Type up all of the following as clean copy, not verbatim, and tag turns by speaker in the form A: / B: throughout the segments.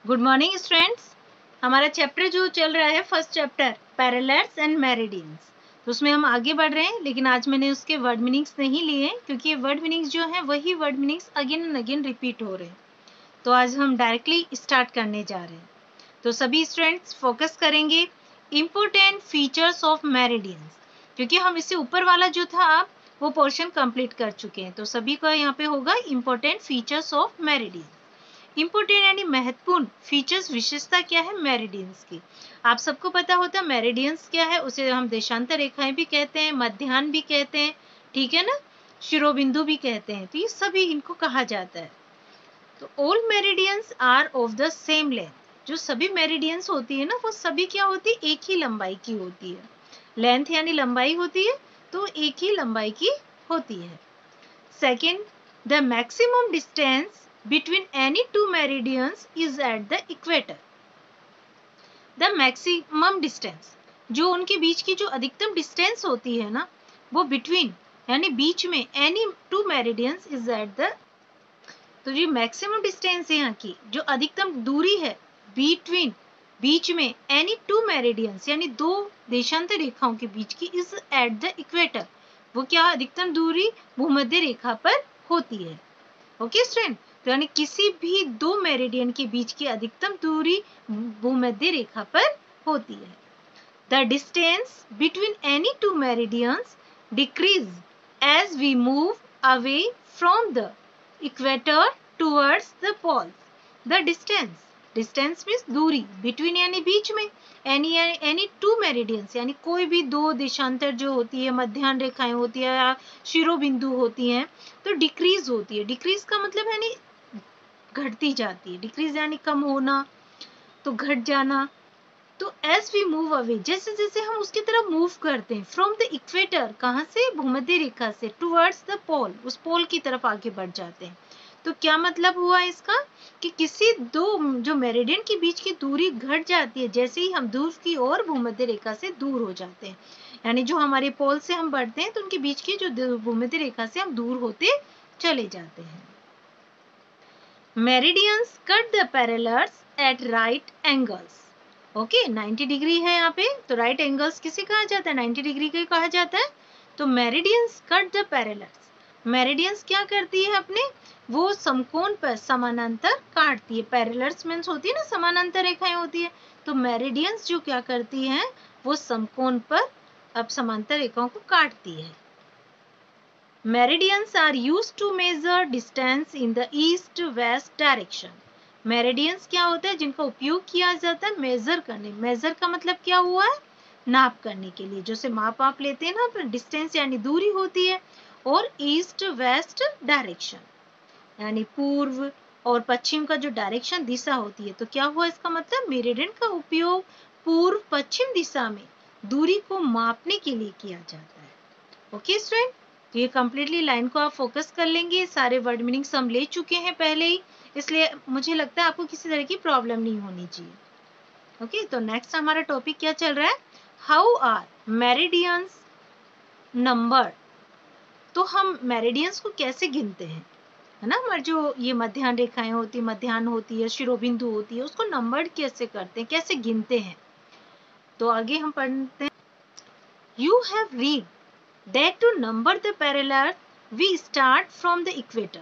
A: Good morning students. हमारा chapter जो चल रहा है first chapter parallels and meridians, तो उसमें हम आगे बढ़ रहे हैं। लेकिन आज मैंने उसके वर्ड मीनिंग्स नहीं लिए क्योंकि ये वर्ड मीनिंग्स जो हैं वही word meanings again and again repeat हो रहे हैं। तो आज हम डायरेक्टली स्टार्ट करने जा रहे हैं। तो सभी स्टूडेंट्स फोकस करेंगे इम्पोर्टेंट फीचर्स ऑफ मेरिडियंस, क्योंकि हम इससे ऊपर वाला जो था वो पोर्शन कंप्लीट कर चुके हैं। तो सभी का यहाँ पे होगा important features of meridians. Important यानी महत्वपूर्ण फीचर्स, विशेषता क्या है मेरिडियंस की। आप सबको पता होता है मेरिडियंस क्या है। उसे हम देशांतर रेखाएं भी कहते हैं, मध्याह्न भी कहते हैं, ठीक है ना, शिरोबिंदु भी कहते हैं। तो ये सभी इनको कहा जाता है। तो all meridians are of the same length. जो सभी मेरिडियंस होती है ना वो सभी क्या होती है, एक ही लंबाई की होती है। लेंथ यानी लंबाई होती है, तो एक ही लंबाई की होती है। Second, the maximum distance between any two meridians is at the equator. The maximum distance, जो उनके बीच की जो अधिकतम डिस्टेंस होती है ना वो between यानी बीच में any two meridians is at the, तो जो मैक्सिमम डिस्टेंस है यहाँ की, जो अधिकतम दूरी है between बीच में any two meridians यानी दो देशांतर रेखाओं के बीच की is at the equator, वो क्या अधिकतम दूरी भूमध्य रेखा पर होती है। ओके स्टूडेंट, तो यानी किसी भी दो मेरिडियन के बीच की अधिकतम दूरी भूमध्य रेखा पर होती है। The distance between any two meridians decrease as we move away from the equator towards the poles. The distance means दूरी, बिटवीन यानी बीच में, एनी टू मेरिडियंस यानी कोई भी दो देशांतर जो होती है, मध्याह्न रेखाएं होती है या शिरोबिंदु होती हैं, तो डिक्रीज होती है। डिक्रीज का मतलब यानी घटती जाती है, डिक्रीज यानी कम होना, तो घट जाना। तो एज वी मूव अवे, जैसे जैसे हम उसकी तरफ मूव करते हैं, फ्रॉम द इक्वेटर, कहाँ से, भूमध्य रेखा से, टुवर्ड्स द पोल, उस पोल की तरफ आगे बढ़ जाते हैं। तो क्या मतलब हुआ इसका कि किसी दो जो मेरिडियन के बीच की दूरी घट जाती है जैसे ही हम दूर की ओर भूमध्य रेखा से दूर हो जाते हैं। यानी जो हमारे पोल से हम बढ़ते हैं तो उनके बीच की जो भूमध्य रेखा से हम दूर होते चले जाते हैं। Meridians cut the parallels at right angles. Okay, 90 degree है यहाँ पे, तो राइट एंगल्स किसे कहा जाता है, 90 डिग्री का कहा जाता है। तो meridians cut the parallels, meridians क्या करती है अपने, वो समकोण पर समानांतर काटती है। पैरेलल्स मीन्स होती है ना, समानांतर रेखाएं होती है। तो मेरिडियंस जो क्या करती है, वो समकोण पर अब समांतर रेखाओं को काटती है। Meridians are used to measure distance in the east-west direction. Meridians क्या होता है, जिनका उपयोग किया जाता है मेजर करने। मेजर का मतलब क्या हुआ है, नाप करने के लिए। जैसे माप आप लेते हैं ना, डिस्टेंस यानी दूरी होती है, और ईस्ट वेस्ट डायरेक्शन यानी पूर्व और पश्चिम का जो डायरेक्शन दिशा होती है। तो क्या हुआ इसका मतलब, मेरिडियन का उपयोग पूर्व पश्चिम दिशा में दूरी को मापने के लिए किया जाता है। ओके स्टूडेंट, तो ये कंप्लीटली लाइन को आप फोकस कर लेंगे। सारे वर्ड मीनिंग्स हम ले चुके हैं पहले ही, इसलिए मुझे लगता है आपको किसी तरह की प्रॉब्लम नहीं होनी चाहिए। ओके, तो नेक्स्ट हमारा टॉपिक क्या चल रहा है, हाउ आर मेरिडियंस नंबर। तो हम मेरिडियंस को कैसे गिनते हैं, है ना। हमारे जो ये मध्याह्न रेखाएं होती, मध्याह्न होती है, शिरोबिंदु होती है, उसको नंबर कैसे करते हैं, कैसे गिनते हैं। तो आगे हम पढ़ते हैं, you have read that to number the parallel we start from the equator.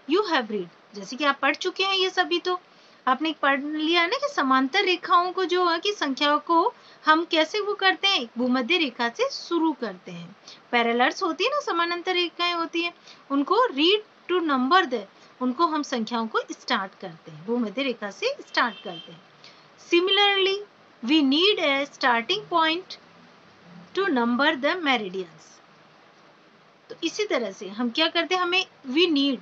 A: You have read, जैसे कि आप पढ़ चुके हैं ये सभी, तो आपने पढ़ लिया है ना कि समांतर रेखाओं को जो है कि संख्याओं को हम कैसे वो करते हैं, भूमध्य रेखा से शुरू करते हैं। पैरेलल्स होती है ना, समानांतर रेखाएं होती हैं, उनको रीड टू नंबर दे, उनको हम संख्याओं को स्टार्ट करते हैं, भूमध्य रेखा से स्टार्ट करते हैं। Similarly we need a starting point to number the meridians. तो इसी तरह से हम क्या करते हैं, हमें वी नीड,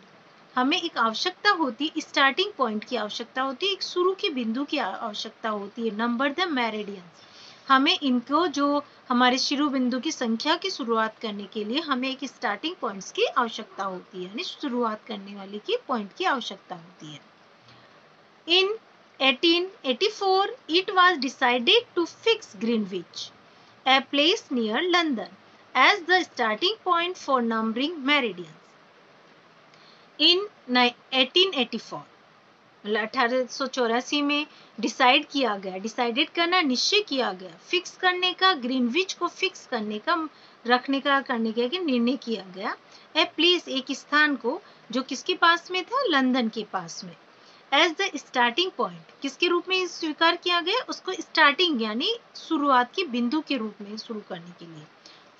A: हमें एक आवश्यकता होती है, स्टार्टिंग पॉइंट की आवश्यकता होती है, एक शुरू के बिंदु की आवश्यकता होती है। नंबर द मेरिडियंस, हमें इनको जो हमारे शुरू बिंदु की संख्या की शुरुआत करने के लिए हमें एक स्टार्टिंग पॉइंट्स की आवश्यकता होती है, यानी शुरुआत करने वाले की पॉइंट की आवश्यकता होती है। इन 1884 it was decided to fix Greenwich, a place near London, as the starting point for numbering meridians. In 1884, 1884 में डिसाइड किया गया, डिसाइडेड करना, निश्चय किया गया, फिक्स करने का, ग्रीनविच को फिक्स करने का, रखने का, करने का निर्णय किया गया। ए प्लेस, एक स्थान को, जो किसके पास में था, लंदन के पास में। एज द स्टार्टिंग पॉइंट, किसके रूप में स्वीकार किया गया, उसको स्टार्टिंग यानी शुरुआत के बिंदु के रूप में शुरू करने के लिए।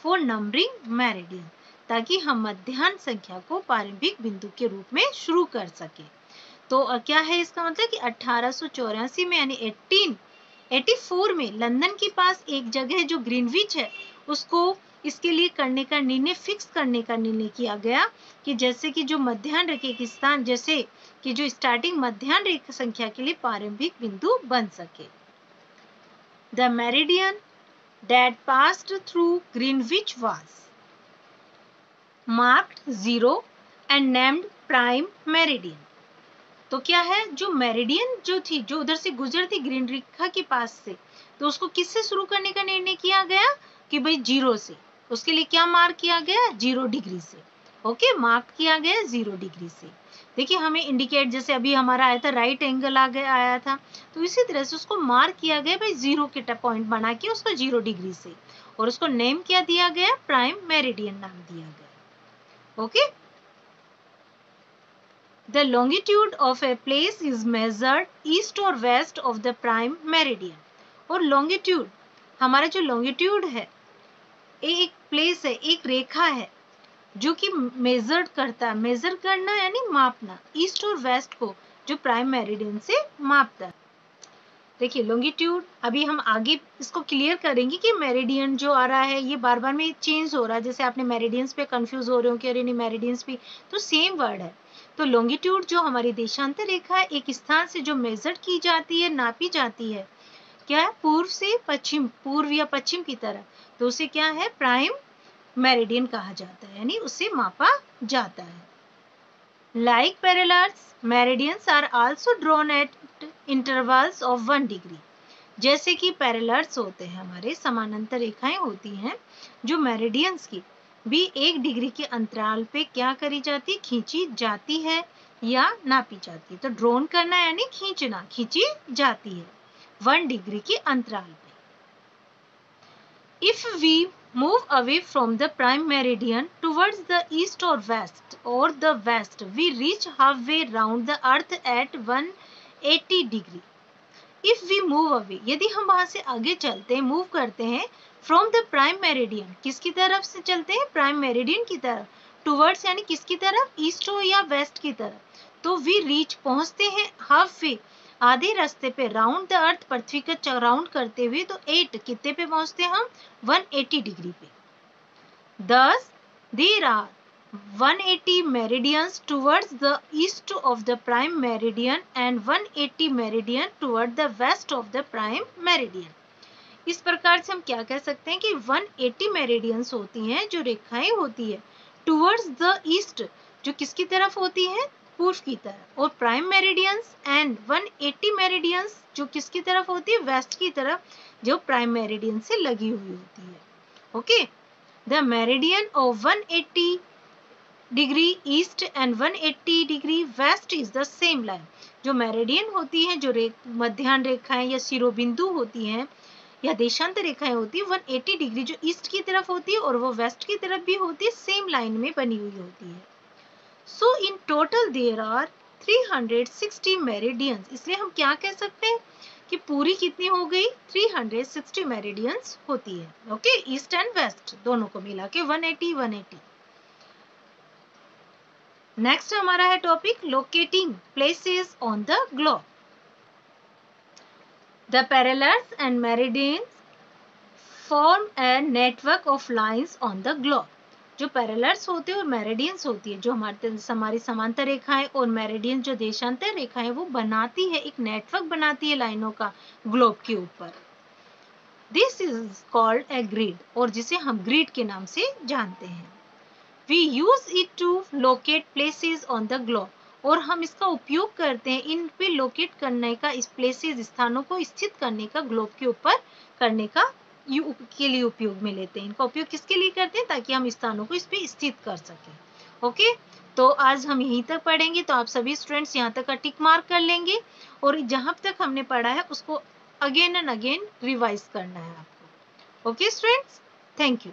A: फॉर नंबरिंग मेरिडियन, ताकि हम मध्याह्न संख्या को प्रारंभिक बिंदु के रूप में शुरू कर सके। तो क्या है इसका मतलब कि 1884 में यानी 1884 में लंदन के पास एक जगह जो ग्रीनविच है उसको इसके लिए करने का निर्णय, फिक्स करने का निर्णय किया गया कि जैसे कि जो मध्याह्न रेखा के स्थान, जैसे कि जो स्टार्टिंग मध्याह्न रेखा संख्या के लिए प्रारंभिक बिंदु बन सके। The meridian that passed through Greenwich was marked 0 and named prime meridian। तो क्या है, जो मेरिडियन जो थी, जो उधर से गुजरती ग्रीन रेखा के पास से, तो उसको किससे शुरू करने का निर्णय किया गया कि भाई 0 से। उसके लिए क्या मार्क किया गया, 0 डिग्री से। ओके, मार्क किया गया 0 डिग्री से। देखिए हमें इंडिकेट, जैसे अभी हमारा आया था राइट एंगल आया था, तो इसी तरह से उसको मार्क किया गया भाई 0 के पॉइंट बना के उसको 0 डिग्री से, और उसको नेम क्या दिया गया, प्राइम मेरिडियन नाम दिया गया। Okay, The longitude of a place is measured east or west of the prime meridian। और longitude, हमारा जो longitude है, एक प्लेस है, एक रेखा है जो कि मेजर करता है, मेजर करना यानी मापना, ईस्ट और वेस्ट को जो प्राइम मेरिडियन से मापता है। देखिए लॉन्गिट्यूड, अभी हम आगे इसको क्लियर करेंगे कि मेरिडियन जो आ रहा है ये बार बार में चेंज हो रहा है, जैसे आपने मेरिडियंस पे कंफ्यूज हो रहे हो कि अरे नहीं मेरिडियंस भी तो सेम वर्ड है। तो लॉन्गिट्यूड जो हमारी देशांतर रेखा है, एक स्थान से जो मेजर की जाती है, नापी जाती है, क्या है, पूर्व से पश्चिम, पूर्व या पश्चिम की तरफ, तो उसे क्या है, प्राइम मेरिडियन कहा जाता है, यानी उसे मापा जाता है। Like parallels, meridians are also drawn at intervals of 1 degree। जैसे कि पैरेलल्स होते हैं, हमारे समानांतर रेखाएं होती हैं, जो मेरिडियंस की भी 1 डिग्री के अंतराल पे क्या करी जाती है, खींची जाती है या नापी जाती है। तो ड्रोन करना यानी खींचना, खींची जाती है 1 डिग्री के अंतराल पे। If we move away from the prime meridian towards the east or the west, we reach halfway round the earth at 180 degree। If we move away, यदि हम वहां से आगे चलते हैं, मूव करते हैं, from the prime meridian, किसकी तरफ से चलते हैं, प्राइम मेरिडियन की तरफ, towards यानी किसकी तरफ, ईस्ट हो या वेस्ट की तरफ, तो we reach पहुंचते हैं halfway, आधे रास्ते पे, राउंड द अर्थ, पृथ्वी का राउंड करते हुए, तो 8 कितने पे पहुंचते हैं हम, 180 डिग्री पे। Thus there are 180 meridians towards the east of the prime meridian and 180 meridian toward the west of the prime meridian। इस प्रकार से हम क्या कह सकते हैं कि 180 मेरिडियंस होती हैं, जो रेखाएं होती है, टुवर्ड्स द ईस्ट, जो किसकी तरफ होती है, पूर्व की तरफ, और प्राइम मेरिडियंस एंड 180 मेरिडियंस जो किसकी तरफ होती है, वेस्ट की तरफ, जो प्राइम मेरिडियन से लगी हुई होती है। Okay, the meridian of 180 degree east and 180 degree west is the same line. जो मेरिडियन होती है, जो मध्याह्न रेखाएं या शिरोबिंदु होती हैं या देशांतर रेखाएं होती है, 180 डिग्री जो ईस्ट की तरफ होती है और वो वेस्ट की तरफ भी होती है, सेम लाइन में बनी हुई होती है। So in total there are 360 meridians. इसलिए हम क्या कह सकते हैं कि पूरी कितनी हो गई, 360 मेरिडियंस होती है। ओके, ईस्ट एंड वेस्ट दोनों को मिला के 180। नेक्स्ट हमारा है topic locating places on the globe. The parallels and meridians form a network of lines on the globe। जो पैरेलल्स होते हैं और मेरिडियंस होती है, जो हमारी समांतर रेखाएं और मेरिडियन जो देशांतर रेखाएं, वो बनाती है, एक नेटवर्क बनाती है लाइनों का ग्लोब के ऊपर। This is called a grid, और जिसे हम ग्रिड के नाम से जानते हैं। We use it to locate places on the globe, और हम इसका उपयोग करते हैं इन पे लोकेट करने का, इस प्लेसेस स्थानों को स्थित करने का, ग्लोब के ऊपर करने का के लिए उपयोग में लेते हैं। इनका उपयोग किसके लिए करते हैं, ताकि हम स्थानों को इस पे स्थित कर सकें। ओके, तो आज हम यहीं तक पढ़ेंगे, तो आप सभी स्टूडेंट्स यहाँ तक का टिक मार्क कर लेंगे और जहाँ तक हमने पढ़ा है उसको अगेन एंड अगेन रिवाइज करना है आपको। Okay students, thank you.